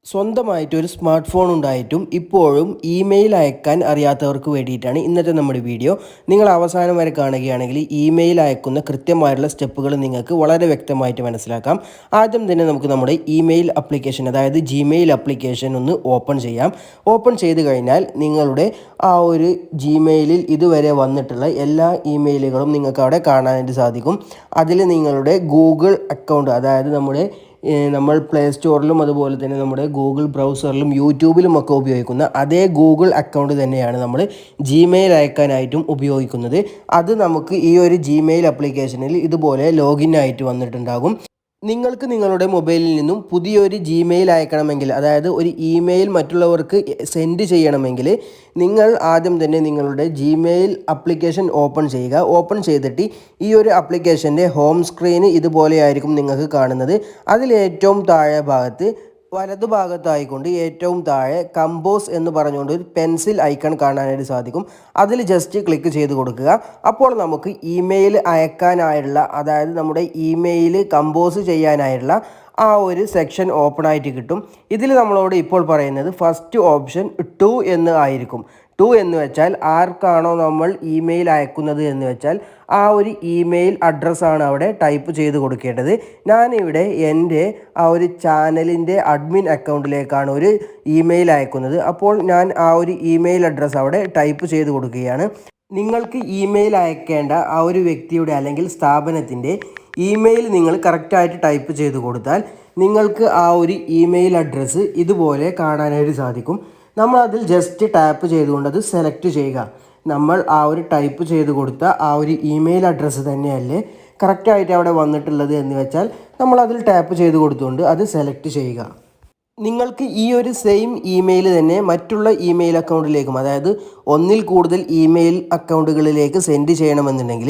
സ്വന്തമായിട്ട് ഒരു smart phone ഉണ്ടായിട്ടും ഇപ്പോഴും ഇമെയിൽ അയക്കാൻ അറിയാത്തവർക്ക് വേണ്ടിയിട്ടാണ് ഇന്നത്തെ നമ്മുടെ വീഡിയോ. നിങ്ങൾ അവസാനം വരെ കാണുകയാണെങ്കിൽ ഇമെയിൽ അയക്കുന്ന കൃത്യമായിട്ടുള്ള സ്റ്റെപ്പുകൾ നിങ്ങൾക്ക് വളരെ വ്യക്തമായിട്ട് മനസ്സിലാക്കാം. ആദ്യം തന്നെ നമുക്ക് നമ്മുടെ ഇമെയിൽ ആപ്ലിക്കേഷൻ, അതായത് ജിമെയിൽ ആപ്ലിക്കേഷൻ ഒന്ന് ഓപ്പൺ ചെയ്യാം. ഓപ്പൺ ചെയ്ത് കഴിഞ്ഞാൽ നിങ്ങളുടെ ആ ഒരു ജിമെയിലിൽ ഇതുവരെ വന്നിട്ടുള്ള എല്ലാ ഇമെയിലുകളും നിങ്ങൾക്ക് അവിടെ കാണാനായിട്ട് സാധിക്കും. അതിൽ നിങ്ങളുടെ ഗൂഗിൾ അക്കൗണ്ട്, അതായത് നമ്മൾ പ്ലേ സ്റ്റോറിലും അതുപോലെ തന്നെ നമ്മുടെ ഗൂഗിൾ ബ്രൗസറിലും യൂട്യൂബിലും ഒക്കെ ഉപയോഗിക്കുന്ന അതേ ഗൂഗിൾ അക്കൗണ്ട് തന്നെയാണ് നമ്മൾ ജിമെയിൽ അയക്കാനായിട്ടും ഉപയോഗിക്കുന്നത്. അത് നമുക്ക് ഈ ഒരു ജിമെയിൽ ആപ്ലിക്കേഷനിൽ ഇതുപോലെ ലോഗിൻ ആയിട്ട് വന്നിട്ടുണ്ടാകും. നിങ്ങൾക്ക് നിങ്ങളുടെ മൊബൈലിൽ നിന്നും പുതിയൊരു ജിമെയിൽ അയക്കണമെങ്കിൽ, അതായത് ഒരു ഇമെയിൽ മറ്റുള്ളവർക്ക് സെൻഡ് ചെയ്യണമെങ്കിൽ നിങ്ങൾ ആദ്യം തന്നെ നിങ്ങളുടെ ജിമെയിൽ ആപ്ലിക്കേഷൻ ഓപ്പൺ ചെയ്യുക. ഓപ്പൺ ചെയ്തിട്ട് ഈ ഒരു ആപ്ലിക്കേഷൻ്റെ ഹോം സ്ക്രീന് ഇതുപോലെയായിരിക്കും നിങ്ങൾക്ക് കാണുന്നത്. അതിൽ ഏറ്റവും താഴെ ഭാഗത്ത് വലതുഭാഗത്തായിക്കൊണ്ട് ഏറ്റവും താഴെ കമ്പോസ് എന്ന് പറഞ്ഞുകൊണ്ട് ഒരു പെൻസിൽ ഐക്കൺ കാണാനായിട്ട് സാധിക്കും. അതിൽ ജസ്റ്റ് ക്ലിക്ക് ചെയ്ത് കൊടുക്കുക. അപ്പോൾ നമുക്ക് ഇമെയിൽ അയക്കാനായുള്ള, അതായത് നമ്മുടെ ഇമെയിൽ കമ്പോസ് ചെയ്യാനായുള്ള ആ ഒരു സെക്ഷൻ ഓപ്പൺ ആയിട്ട് കിട്ടും. ഇതിൽ നമ്മളോട് ഇപ്പോൾ പറയുന്നത് ഫസ്റ്റ് ഓപ്ഷൻ 2 എന്ന് ആയിരിക്കും. 2 എന്ന് വെച്ചാൽ ആർക്കാണോ നമ്മൾ ഇമെയിൽ അയക്കുന്നത് എന്ന് വെച്ചാൽ ആ ഒരു ഇമെയിൽ അഡ്രസ്സാണ് അവിടെ ടൈപ്പ് ചെയ്ത് കൊടുക്കേണ്ടത്. ഞാനിവിടെ എൻ്റെ ആ ഒരു ചാനലിൻ്റെ അഡ്മിൻ അക്കൗണ്ടിലേക്കാണ് ഒരു ഇമെയിൽ അയക്കുന്നത്. അപ്പോൾ ഞാൻ ആ ഒരു ഇമെയിൽ അഡ്രസ്സ് അവിടെ ടൈപ്പ് ചെയ്ത് കൊടുക്കുകയാണ്. നിങ്ങൾക്ക് ഇമെയിൽ അയക്കേണ്ട ആ ഒരു വ്യക്തിയുടെ അല്ലെങ്കിൽ സ്ഥാപനത്തിൻ്റെ ഇമെയിൽ നിങ്ങൾ കറക്റ്റായിട്ട് ടൈപ്പ് ചെയ്ത് കൊടുത്താൽ നിങ്ങൾക്ക് ആ ഒരു ഇമെയിൽ അഡ്രസ്സ് ഇതുപോലെ കാണാനായിട്ട് സാധിക്കും. നമ്മൾ അതിൽ ജസ്റ്റ് ടാപ്പ് ചെയ്തുകൊണ്ട് അത് സെലക്ട് ചെയ്യുക. നമ്മൾ ആ ഒരു ടൈപ്പ് ചെയ്ത് കൊടുത്ത ആ ഒരു ഇമെയിൽ അഡ്രസ്സ് തന്നെയല്ലേ കറക്റ്റായിട്ട് അവിടെ വന്നിട്ടുള്ളത് എന്ന് വെച്ചാൽ നമ്മൾ അതിൽ ടാപ്പ് ചെയ്ത് കൊടുത്തുകൊണ്ട് അത് സെലക്ട് ചെയ്യുക. നിങ്ങൾക്ക് ഈ ഒരു സെയിം ഇമെയിൽ തന്നെ മറ്റുള്ള ഇമെയിൽ അക്കൗണ്ടിലേക്കും, അതായത് ഒന്നിൽ കൂടുതൽ ഇമെയിൽ അക്കൗണ്ടുകളിലേക്ക് സെൻഡ് ചെയ്യണമെന്നുണ്ടെങ്കിൽ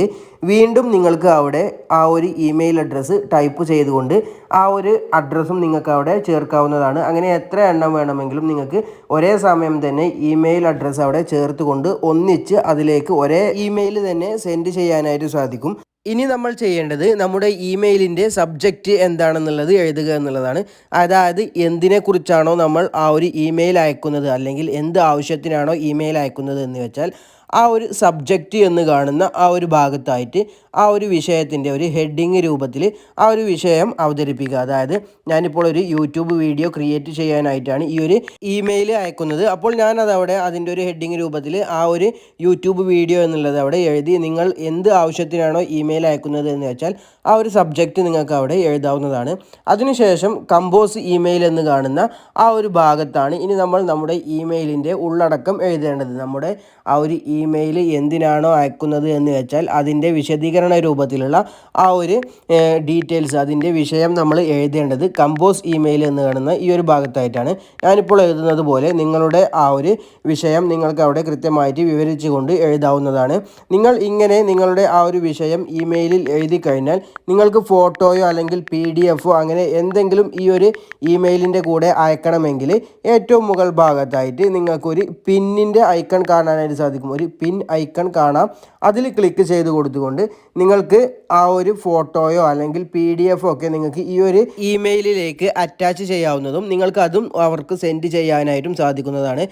വീണ്ടും നിങ്ങൾക്ക് അവിടെ ആ ഒരു ഇമെയിൽ അഡ്രസ്സ് ടൈപ്പ് ചെയ്തുകൊണ്ട് ആ ഒരു അഡ്രസ്സും നിങ്ങൾക്ക് അവിടെ ചേർക്കാവുന്നതാണ്. അങ്ങനെ എത്ര എണ്ണം വേണമെങ്കിലും നിങ്ങൾക്ക് ഒരേ സമയം തന്നെ ഇമെയിൽ അഡ്രസ്സ് അവിടെ ചേർത്തുകൊണ്ട് ഒന്നിച്ച് അതിലേക്ക് ഒരേ ഇമെയിൽ തന്നെ സെൻഡ് ചെയ്യാനായിട്ട് സാധിക്കും. ഇനി നമ്മൾ ചെയ്യേണ്ടത് നമ്മുടെ ഇമെയിലിൻ്റെ സബ്ജക്റ്റ് എന്താണെന്നുള്ളത് എഴുതുക എന്നുള്ളതാണ്. അതായത് എന്തിനെക്കുറിച്ചാണോ നമ്മൾ ആ ഒരു ഇമെയിൽ അയക്കുന്നത്, അല്ലെങ്കിൽ എന്ത് ആവശ്യത്തിനാണോ ഇമെയിൽ അയക്കുന്നത് എന്ന് വെച്ചാൽ ആ ഒരു സബ്ജക്റ്റ് എന്ന് കാണുന്ന ആ ഒരു ഭാഗത്തായിട്ട് ആ ഒരു വിഷയത്തിൻ്റെ ഒരു ഹെഡിങ് രൂപത്തിൽ ആ ഒരു വിഷയം അവതരിപ്പിക്കുക. അതായത് ഞാനിപ്പോൾ ഒരു യൂട്യൂബ് വീഡിയോ ക്രിയേറ്റ് ചെയ്യാനായിട്ടാണ് ഈ ഒരു ഇമെയിൽ അയക്കുന്നത്. അപ്പോൾ ഞാനതവിടെ അതിൻ്റെ ഒരു ഹെഡിങ് രൂപത്തിൽ ആ ഒരു യൂട്യൂബ് വീഡിയോ എന്നുള്ളത് അവിടെ എഴുതി, നിങ്ങൾ എന്ത് ആവശ്യത്തിനാണോ ഇമെയിൽ അയക്കുന്നത് എന്ന് വെച്ചാൽ ആ ഒരു സബ്ജക്റ്റ് നിങ്ങൾക്ക് അവിടെ എഴുതാവുന്നതാണ്. അതിനുശേഷം കമ്പോസ് ഇമെയിൽ എന്ന് കാണുന്ന ആ ഒരു ഭാഗത്താണ് ഇനി നമ്മൾ നമ്മുടെ ഇമെയിലിൻ്റെ ഉള്ളടക്കം എഴുതേണ്ടത്. നമ്മുടെ ആ ഒരു ഇമെയിൽ എന്തിനാണോ അയക്കുന്നത് എന്ന് വെച്ചാൽ അതിൻ്റെ വിശദീകരണ രൂപത്തിലുള്ള ആ ഒരു ഡീറ്റെയിൽസ്, അതിൻ്റെ വിഷയം നമ്മൾ എഴുതേണ്ടത് കമ്പോസ് ഇമെയിൽ എന്ന് കാണുന്ന ഈ ഒരു ഭാഗത്തായിട്ടാണ്. ഞാനിപ്പോൾ എഴുതുന്നത് പോലെ നിങ്ങളുടെ ആ ഒരു വിഷയം നിങ്ങൾക്ക് അവിടെ കൃത്യമായിട്ട് വിവരിച്ചുകൊണ്ട് എഴുതാവുന്നതാണ്. നിങ്ങൾ ഇങ്ങനെ നിങ്ങളുടെ ആ ഒരു വിഷയം ഇമെയിലിൽ എഴുതി കഴിഞ്ഞാൽ നിങ്ങൾക്ക് ഫോട്ടോയോ അല്ലെങ്കിൽ PDF അങ്ങനെ എന്തെങ്കിലും ഈ ഒരു ഇമെയിലിൻ്റെ കൂടെ അയക്കണമെങ്കിൽ ഏറ്റവും മുകൾ ഭാഗത്തായിട്ട് നിങ്ങൾക്കൊരു പിന്നിൻ്റെ ഐക്കൺ കാണാനായിട്ട് സാധിക്കും. ഒരു പിൻ ഐക്കൺ കാണാം. അതിൽ ക്ലിക്ക് ചെയ്ത് കൊടുത്തുകൊണ്ട് നിങ്ങൾക്ക് ആ ഒരു ഫോട്ടോയോ അല്ലെങ്കിൽ PDF ഒക്കെ നിങ്ങൾക്ക് ഈ ഒരു ഇമെയിലിലേക്ക് അറ്റാച്ച് ചെയ്യാവുന്നതും നിങ്ങൾക്ക് അതും അവർക്ക് സെൻഡ് ചെയ്യാനായിട്ടും സാധിക്കുന്നതാണ്.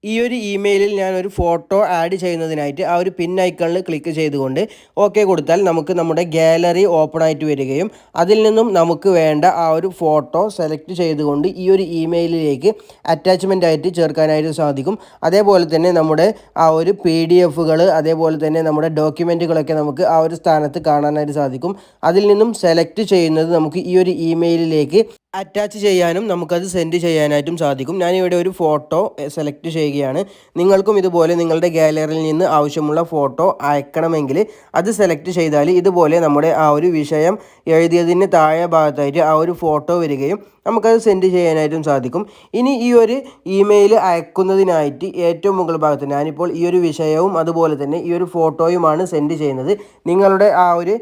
ഈ ഒരു ഇമെയിലിൽ ഞാൻ ഒരു ഫോട്ടോ ആഡ് ചെയ്യുന്നതിനായിട്ട് ആ ഒരു പിൻ ഐക്കണിൽ ക്ലിക്ക് ചെയ്തുകൊണ്ട് ഓക്കെ കൊടുത്താൽ നമുക്ക് നമ്മുടെ ഗാലറി ഓപ്പൺ ആയിട്ട് വരികയും അതിൽ നിന്നും നമുക്ക് വേണ്ട ആ ഒരു ഫോട്ടോ സെലക്ട് ചെയ്തുകൊണ്ട് ഈ ഒരു ഇമെയിലിലേക്ക് അറ്റാച്ച്മെൻ്റ് ആയിട്ട് ചേർക്കാനായിട്ട് സാധിക്കും. അതേപോലെ തന്നെ നമ്മുടെ ആ ഒരു PDFകൾ, അതേപോലെ തന്നെ നമ്മുടെ ഡോക്യുമെൻറ്റുകളൊക്കെ നമുക്ക് ആ ഒരു സ്ഥാനത്ത് കാണാനായിട്ട് സാധിക്കും. അതിൽ നിന്നും സെലക്ട് ചെയ്യുന്നത് നമുക്ക് ഈ ഒരു ഇമെയിലിലേക്ക് അറ്റാച്ച് ചെയ്യാനും നമുക്കത് സെൻഡ് ചെയ്യാനായിട്ടും സാധിക്കും. ഞാനിവിടെ ഒരു ഫോട്ടോ സെലക്ട് ചെയ്യുകയാണ്. നിങ്ങൾക്കും ഇതുപോലെ നിങ്ങളുടെ ഗാലറിയിൽ നിന്ന് ആവശ്യമുള്ള ഫോട്ടോ അയക്കണമെങ്കിൽ അത് സെലക്ട് ചെയ്താൽ ഇതുപോലെ നമ്മുടെ ആ ഒരു വിഷയം എഴുതിയതിന് താഴെ ഭാഗത്തായിട്ട് ആ ഒരു ഫോട്ടോ വരികയും നമുക്കത് സെൻഡ് ചെയ്യാനായിട്ടും സാധിക്കും. ഇനി ഈ ഒരു ഇമെയിൽ അയക്കുന്നതിനായിട്ട് ഏറ്റവും മുകൾ ഭാഗത്ത് ഞാനിപ്പോൾ ഈ ഒരു വിഷയവും അതുപോലെ തന്നെ ഈ ഒരു ഫോട്ടോയുമാണ് സെൻഡ് ചെയ്യുന്നത്. നിങ്ങളുടെ ആ ഒരു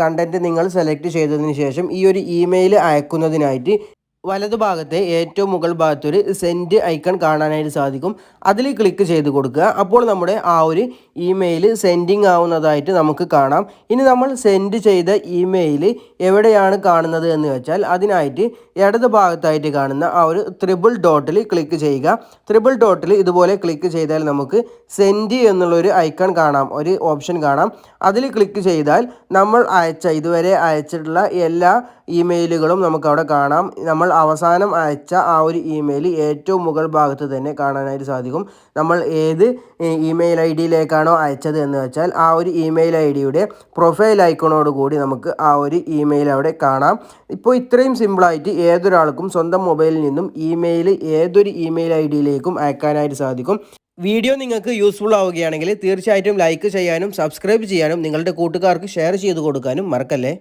കണ്ടൻറ്റ് നിങ്ങൾ സെലക്ട് ചെയ്തതിന് ശേഷം ഈ ഒരു ഇമെയിൽ അയക്കുന്നതിനായിട്ട് വലതുഭാഗത്തെ ഏറ്റവും മുകൾ ഭാഗത്തൊരു സെൻഡ് ഐക്കൺ കാണാനായിട്ട് സാധിക്കും. അതിൽ ക്ലിക്ക് ചെയ്ത് കൊടുക്കുക. അപ്പോൾ നമ്മുടെ ആ ഒരു ഇമെയിൽ സെൻഡിങ് ആവുന്നതായിട്ട് നമുക്ക് കാണാം. ഇനി നമ്മൾ സെൻഡ് ചെയ്ത ഇമെയിൽ എവിടെയാണ് കാണുന്നത് എന്ന് വെച്ചാൽ അതിനായിട്ട് ഇടത് ഭാഗത്തായിട്ട് കാണുന്ന ആ ഒരു ത്രിബിൾ ഡോട്ടിൽ ക്ലിക്ക് ചെയ്യുക. ത്രിബിൾ ഡോട്ടിൽ ഇതുപോലെ ക്ലിക്ക് ചെയ്താൽ നമുക്ക് സെൻഡ് എന്നുള്ളൊരു ഐക്കൺ കാണാം, ഒരു ഓപ്ഷൻ കാണാം. അതിൽ ക്ലിക്ക് ചെയ്താൽ നമ്മൾ ഇതുവരെ അയച്ചിട്ടുള്ള എല്ലാ ഇമെയിലുകളും നമുക്കവിടെ കാണാം. നമ്മൾ അവസാനം അയച്ച ആ ഒരു ഇമെയിൽ ഏറ്റവും മുകൾ ഭാഗത്ത് തന്നെ കാണാനായിട്ട് സാധിക്കും. നമ്മൾ ഏത് ഇമെയിൽ ഐ ഡിയിലേക്കാണോ അയച്ചത് എന്ന് വെച്ചാൽ ആ ഒരു ഇമെയിൽ ഐ ഡിയുടെ പ്രൊഫൈൽ ഐക്കണോട് കൂടി നമുക്ക് ആ ഒരു ഇമെയിൽ അവിടെ കാണാം. ഇപ്പോൾ ഇത്രയും സിമ്പിളായിട്ട് ഏതൊരാൾക്കും സ്വന്തം മൊബൈലിൽ നിന്നും ഇമെയിൽ ഏതൊരു ഇമെയിൽ ഐ ഡിയിലേക്കും അയക്കാനായിട്ട് സാധിക്കും. വീഡിയോ നിങ്ങൾക്ക് യൂസ്ഫുൾ ആവുകയാണെങ്കിൽ തീർച്ചയായിട്ടും ലൈക്ക് ചെയ്യാനും സബ്സ്ക്രൈബ് ചെയ്യാനും നിങ്ങളുടെ കൂട്ടുകാർക്ക് ഷെയർ ചെയ്ത് കൊടുക്കാനും മറക്കല്ലേ.